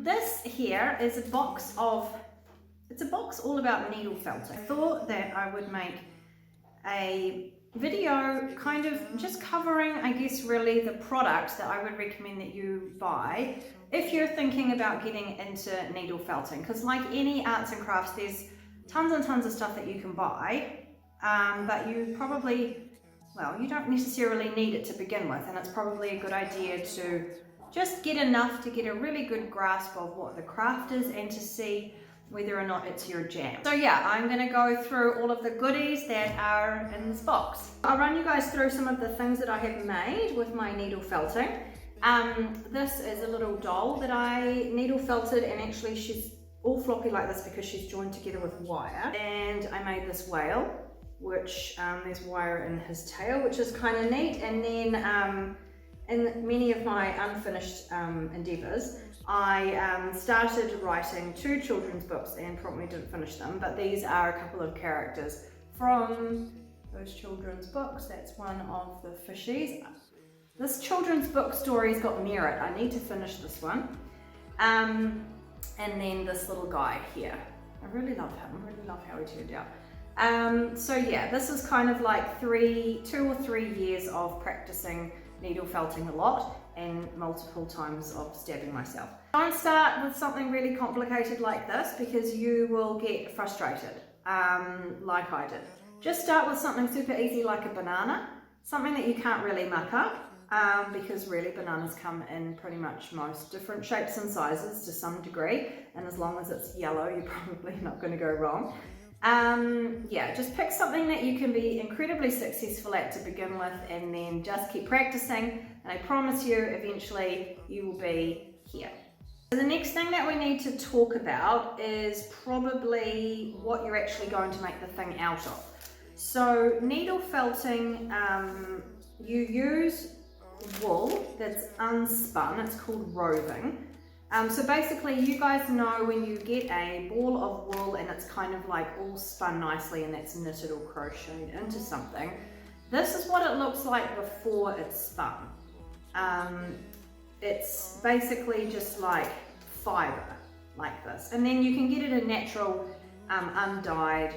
This here is a box all about needle felting. I thought that I would make a video kind of just covering, I guess, really the products that I would recommend that you buy if you're thinking about getting into needle felting. Because like any arts and crafts, there's tons and tons of stuff that you can buy, but you probably, well, you don't necessarily need it to begin with, and it's probably a good idea to just get enough to get a really good grasp of what the craft is and to see whether or not it's your jam. So yeah, I'm gonna go through all of the goodies that are in this box. I'll run you guys through some of the things that I have made with my needle felting. This is a little doll that I needle felted, and actually she's all floppy like this because she's joined together with wire. And I made this whale, which there's wire in his tail, which is kind of neat. And then in many of my unfinished endeavours, I started writing 2 children's books and promptly didn't finish them, but these are a couple of characters from those children's books. That's one of the fishies. This children's book story's got merit. I need to finish this one. And then this little guy here. I really love him. I really love how he turned out. So yeah, this is kind of like 2 or 3 years of practicing needle felting a lot and multiple times of stabbing myself. Don't start with something really complicated like this because you will get frustrated, like I did. Just start with something super easy like a banana, something that you can't really muck up, because really bananas come in pretty much most different shapes and sizes to some degree, and as long as it's yellow, you're probably not going to go wrong. Yeah, just pick something that you can be incredibly successful at to begin with, and then just keep practicing, and I promise you eventually you will be here. So the next thing that we need to talk about is probably what you're actually going to make the thing out of. So needle felting, you use wool that's unspun. It's called roving. So basically, you guys know when you get a ball of wool and it's kind of like all spun nicely and that's knitted or crocheted into something. This is what it looks like before it's spun. It's basically just like fibre, like this. And then you can get it in natural, undyed,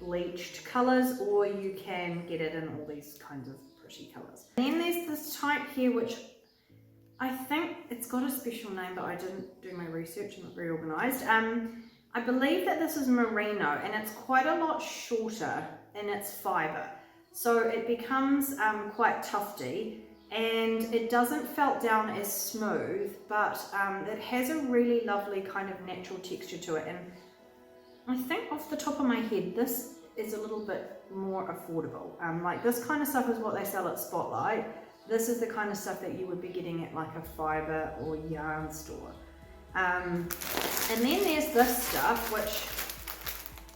bleached colours, or you can get it in all these kinds of pretty colours. And then there's this type here, which I think it's got a special name, but I didn't do my research. I'm not very organised. I believe that this is Merino, and it's quite a lot shorter in its fibre. So it becomes quite tufty, and it doesn't felt down as smooth, but it has a really lovely kind of natural texture to it. And I think off the top of my head, this is a little bit more affordable. Like this kind of stuff is what they sell at Spotlight. This is the kind of stuff that you would be getting at like a fibre or yarn store. And then there's this stuff, which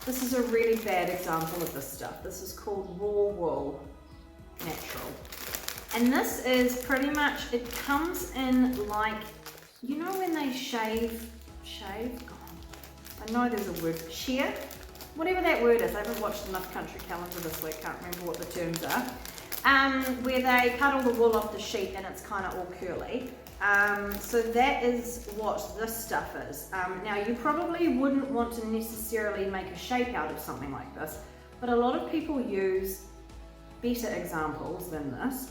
this is a really bad example of this stuff. This is called raw wool natural. And this is pretty much, it comes in like, you know when they shave? God, I know there's a word, shear? Whatever that word is. I haven't watched enough Country Calendar this week, can't remember what the terms are. Where they cut all the wool off the sheet and it's kind of all curly. So that is what this stuff is. Now you probably wouldn't want to necessarily make a shape out of something like this, but a lot of people use better examples than this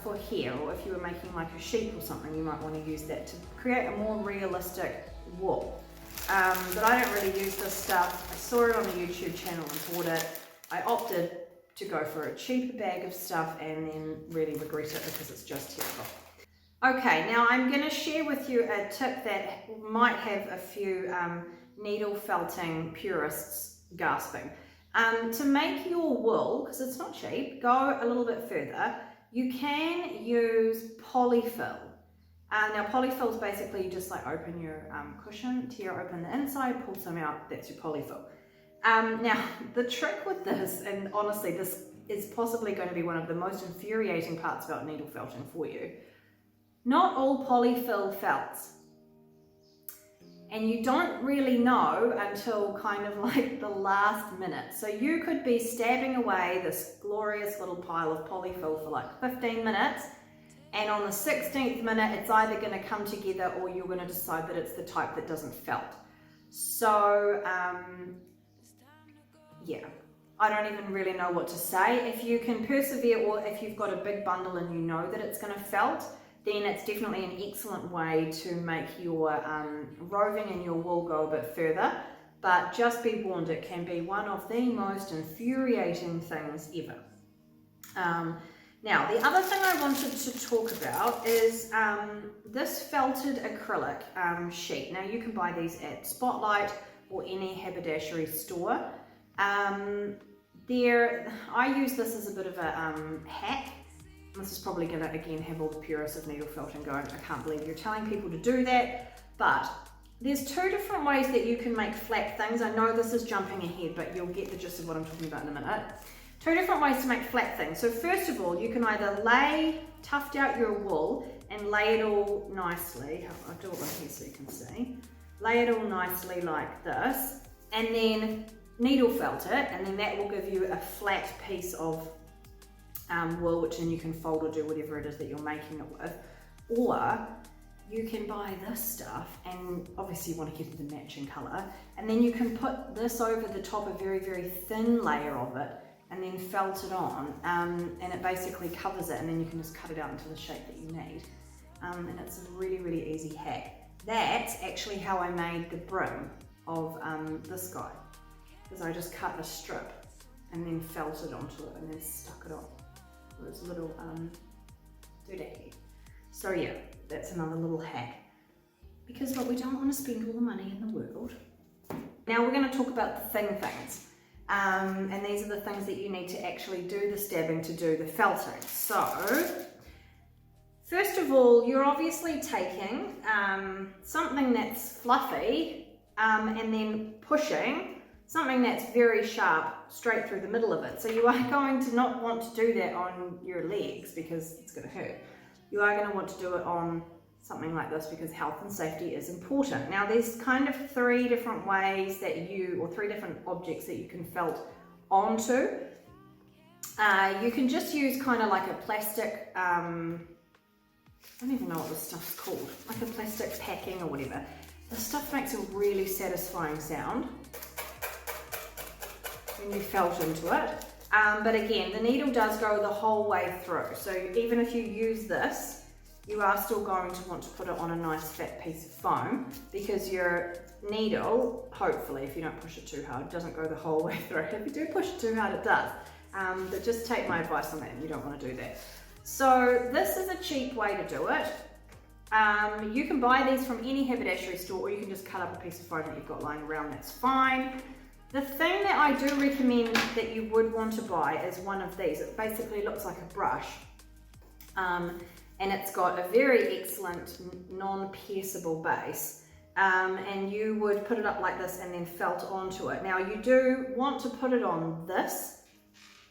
for hair, or if you were making like a sheep or something, you might want to use that to create a more realistic wool. But I don't really use this stuff. I saw it on a YouTube channel and bought it. I opted to go for a cheaper bag of stuff and then really regret it because it's just terrible. Okay, now I'm going to share with you a tip that might have a few needle felting purists gasping. To make your wool, because it's not cheap, go a little bit further, you can use polyfill. Now polyfill is basically you just like open your cushion, tear open the inside, pull some out, that's your polyfill. Now the trick with this, and honestly this is possibly going to be one of the most infuriating parts about needle felting for you, not all polyfill felts. And you don't really know until kind of like the last minute. So you could be stabbing away this glorious little pile of polyfill for like 15 minutes and on the 16th minute it's either going to come together or you're going to decide that it's the type that doesn't felt. So yeah, I don't even really know what to say. If you can persevere, or if you've got a big bundle and you know that it's going to felt, then it's definitely an excellent way to make your roving and your wool go a bit further. But just be warned, it can be one of the most infuriating things ever. Now, the other thing I wanted to talk about is this felted acrylic sheet. Now, you can buy these at Spotlight or any haberdashery store. I use this as a bit of a hack. This is probably going to, again, have all the purists of needle felting going, I can't believe you're telling people to do that. But there's two different ways that you can make flat things. I know this is jumping ahead, but you'll get the gist of what I'm talking about in a minute. Two different ways to make flat things. So first of all, you can either tuft out your wool and lay it all nicely. I'll do it right here so you can see. Lay it all nicely like this, and then needle felt it, and then that will give you a flat piece of wool, which then you can fold or do whatever it is that you're making it with. Or you can buy this stuff, and obviously you want to get it the matching colour, and then you can put this over the top, a very, very thin layer of it, and then felt it on, and it basically covers it, and then you can just cut it out into the shape that you need. And it's a really, really easy hack. That's actually how I made the brim of this guy, because I just cut a strip and then felt it onto it and then stuck it on. There's a little doodad. So yeah, that's another little hack, because what we don't want to spend all the money in the world. Now we're going to talk about the things. And these are the things that you need to actually do the stabbing to do the felting. So, first of all, you're obviously taking something that's fluffy and then pushing something that's very sharp straight through the middle of it. So you are going to not want to do that on your legs because it's going to hurt. You are going to want to do it on something like this because health and safety is important. Now there's kind of three different ways that three different objects that you can felt onto. You can just use kind of like a plastic, I don't even know what this stuff's called, like a plastic packing or whatever. The stuff makes a really satisfying sound when you felt into it. But again, the needle does go the whole way through. So even if you use this, you are still going to want to put it on a nice fat piece of foam, because your needle, hopefully, if you don't push it too hard, doesn't go the whole way through. If you do push it too hard, it does. But just take my advice on that, and you don't want to do that. So this is a cheap way to do it. You can buy these from any haberdashery store, or you can just cut up a piece of foam that you've got lying around, that's fine. The thing that I do recommend that you would want to buy is one of these. It basically looks like a brush. And it's got a very excellent non-pierceable base, and you would put it up like this and then felt onto it. Now you do want to put it on this,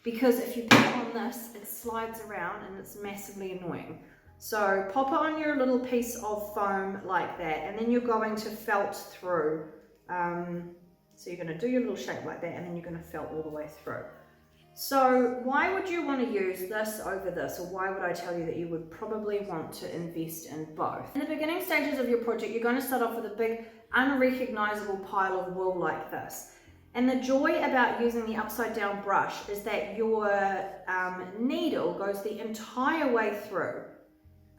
because if you put it on this, it slides around and it's massively annoying. So pop it on your little piece of foam like that, and then you're going to felt through. So you're going to do your little shape like that, and then you're going to felt all the way through. So why would you want to use this over this, or why would I tell you that you would probably want to invest in both? In the beginning stages of your project, you're going to start off with a big unrecognizable pile of wool like this. And the joy about using the upside down brush is that your needle goes the entire way through,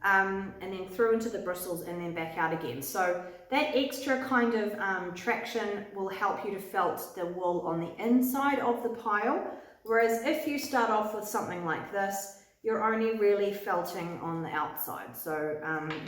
and then through into the bristles and then back out again. So that extra kind of traction will help you to felt the wool on the inside of the pile. Whereas if you start off with something like this, you're only really felting on the outside. So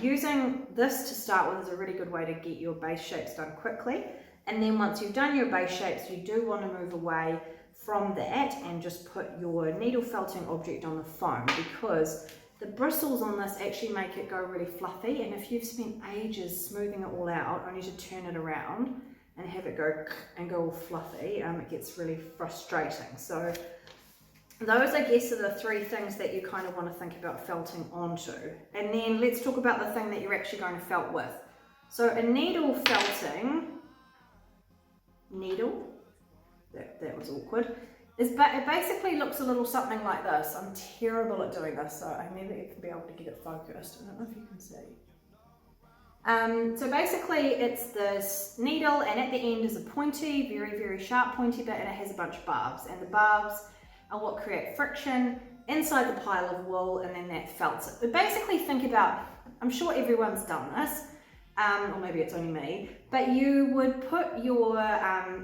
using this to start with is a really good way to get your base shapes done quickly. And then once you've done your base shapes, you do want to move away from that and just put your needle felting object on the foam, because the bristles on this actually make it go really fluffy. And if you've spent ages smoothing it all out, only to turn it around and have it go all fluffy, it gets really frustrating. So those, I guess, are the three things that you kind of want to think about felting onto. And then let's talk about the thing that you're actually going to felt with. So a needle felting, that was awkward. It basically looks a little something like this. I'm terrible at doing this, so I never even be able to get it focused. I don't know if you can see. So basically it's this needle, and at the end is a pointy, very, very sharp pointy bit, and it has a bunch of barbs, and the barbs are what create friction inside the pile of wool, and then that felts it. But basically think about, I'm sure everyone's done this, or maybe it's only me, but you would put your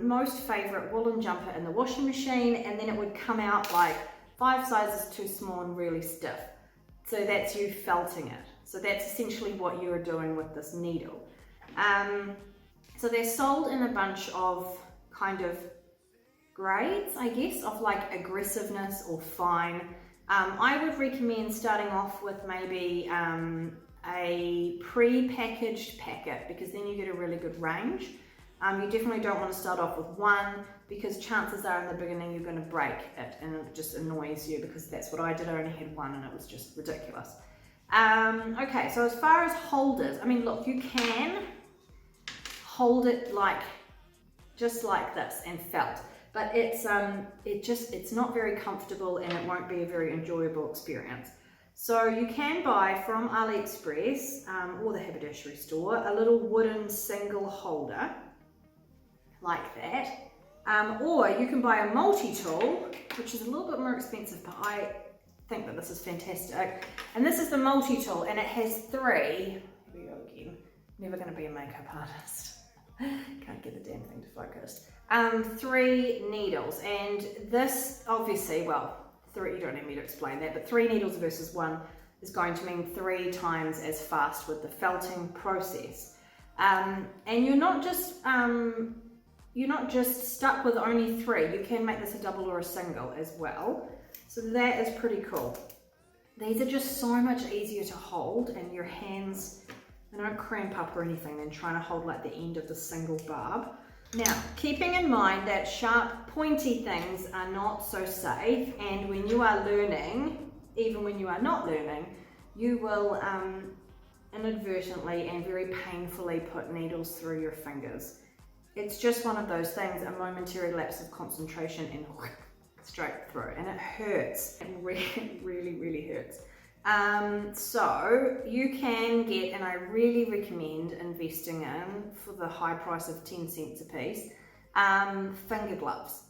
most favourite woolen jumper in the washing machine, and then it would come out like 5 sizes too small and really stiff. So that's you felting it. So that's essentially what you're doing with this needle. So they're sold in a bunch of kind of grades, I guess, of like aggressiveness or fine. I would recommend starting off with maybe a pre-packaged packet, because then you get a really good range. You definitely don't want to start off with one, because chances are in the beginning you're going to break it and it just annoys you, because that's what I did. I only had one and it was just ridiculous. Okay, so as far as holders, I mean, look, you can hold it like just like this and felt, but it's not very comfortable, and it won't be a very enjoyable experience. So you can buy from AliExpress or the haberdashery store a little wooden single holder like that, or you can buy a multi-tool, which is a little bit more expensive, but I think that this is fantastic. And this is the multi-tool, and it has 3, here we go again, never going to be a makeup artist, can't get the damn thing to focus, 3 needles, and this obviously, well, 3, you don't need me to explain that, but 3 needles versus 1 is going to mean 3 times as fast with the felting process. And you're not just stuck with only 3, you can make this a double or a single as well. So that is pretty cool. These are just so much easier to hold, and your hands, they don't cramp up or anything than trying to hold like the end of the single barb. Now, keeping in mind that sharp, pointy things are not so safe, and when you are learning, even when you are not learning, you will inadvertently and very painfully put needles through your fingers. It's just one of those things, a momentary lapse of concentration and straight through, and it hurts. It really, really, really hurts. So you can get, and I really recommend investing in, for the high price of 10 cents a piece, finger gloves.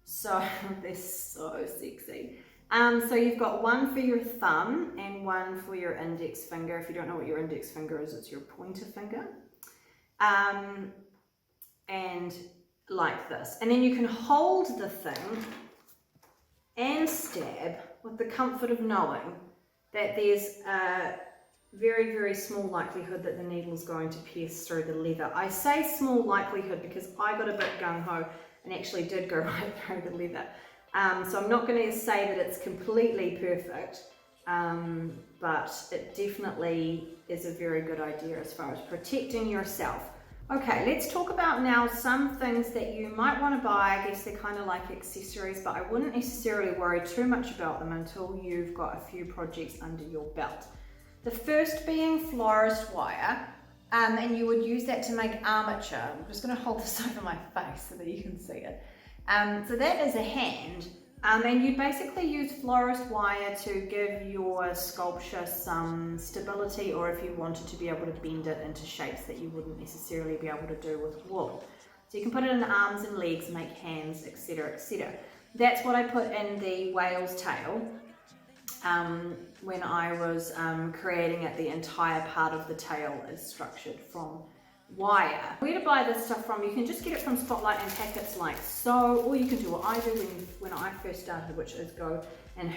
So they're so sexy. So you've got one for your thumb and one for your index finger. If you don't know what your index finger is, it's your pointer finger. And like this. And then you can hold the thing and stab with the comfort of knowing that there's a very, very small likelihood that the needle is going to pierce through the leather. I say small likelihood because I got a bit gung-ho and actually did go right through the leather. So I'm not going to say that it's completely perfect, but it definitely is a very good idea as far as protecting yourself. Okay, let's talk about now some things that you might want to buy. I guess they're kind of like accessories, but I wouldn't necessarily worry too much about them until you've got a few projects under your belt. The first being Florist Wire, and you would use that to make armature. I'm just going to hold this over my face so that you can see it. So that is a hand, and you basically use Florist Wire to give your sculpture some stability, or if you wanted to be able to bend it into shapes that you wouldn't necessarily be able to do with wool. So you can put it in arms and legs, make hands, etc., etc. That's what I put in the whale's tail when I was creating it. The entire part of the tail is structured from wire. Where to buy this stuff from? You can just get it from Spotlight in packets like so, or you can do what I do when I first started, which is go and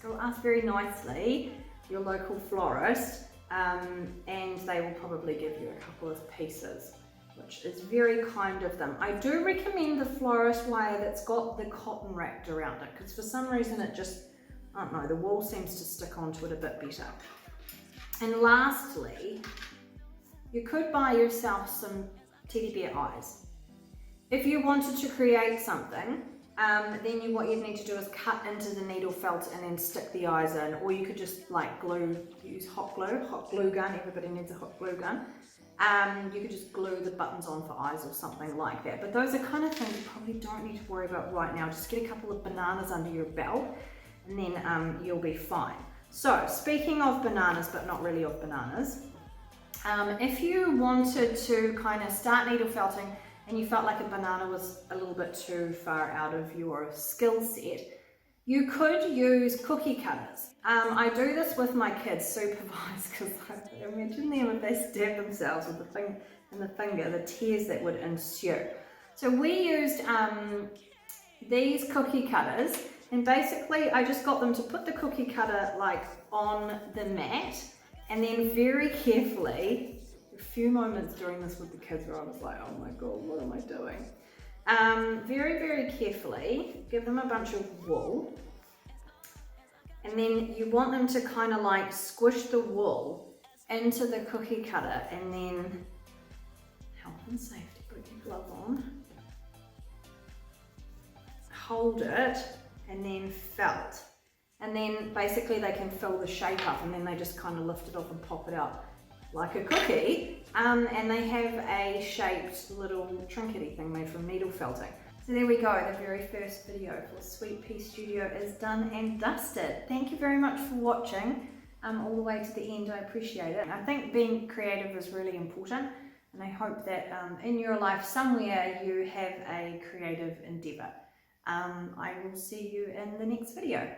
go ask very nicely your local florist, and they will probably give you a couple of pieces, which is very kind of them. I do recommend the Florist Wire that's got the cotton wrapped around it, because for some reason it just, I don't know, the wool seems to stick onto it a bit better. And lastly, you could buy yourself some teddy bear eyes. If you wanted to create something Then what you'd need to do is cut into the needle felt and then stick the eyes in, or you could just like use hot glue gun, everybody needs a hot glue gun. You could just glue the buttons on for eyes or something like that. But those are kind of things you probably don't need to worry about right now. Just get a couple of bananas under your belt and then you'll be fine. So speaking of bananas, but not really of bananas, if you wanted to kind of start needle felting and you felt like a banana was a little bit too far out of your skill set, you could use cookie cutters. I do this with my kids supervised because I imagine them if they stab themselves with the finger, the tears that would ensue. So we used these cookie cutters, and basically I just got them to put the cookie cutter like on the mat, and then very carefully, a few moments during this with the kids where I was like, oh my god, what am I doing? Very, very carefully give them a bunch of wool, and then you want them to kind of like squish the wool into the cookie cutter, and then health and safety, put your glove on, hold it, and then felt, and then basically they can fill the shape up, and then they just kind of lift it off and pop it out like a cookie, and they have a shaped little trinkety thing made from needle felting. So there we go, the very first video for Sweet Pea Studio is done and dusted. Thank you very much for watching all the way to the end. I appreciate it. I think being creative is really important, and I hope that in your life somewhere you have a creative endeavour. I will see you in the next video.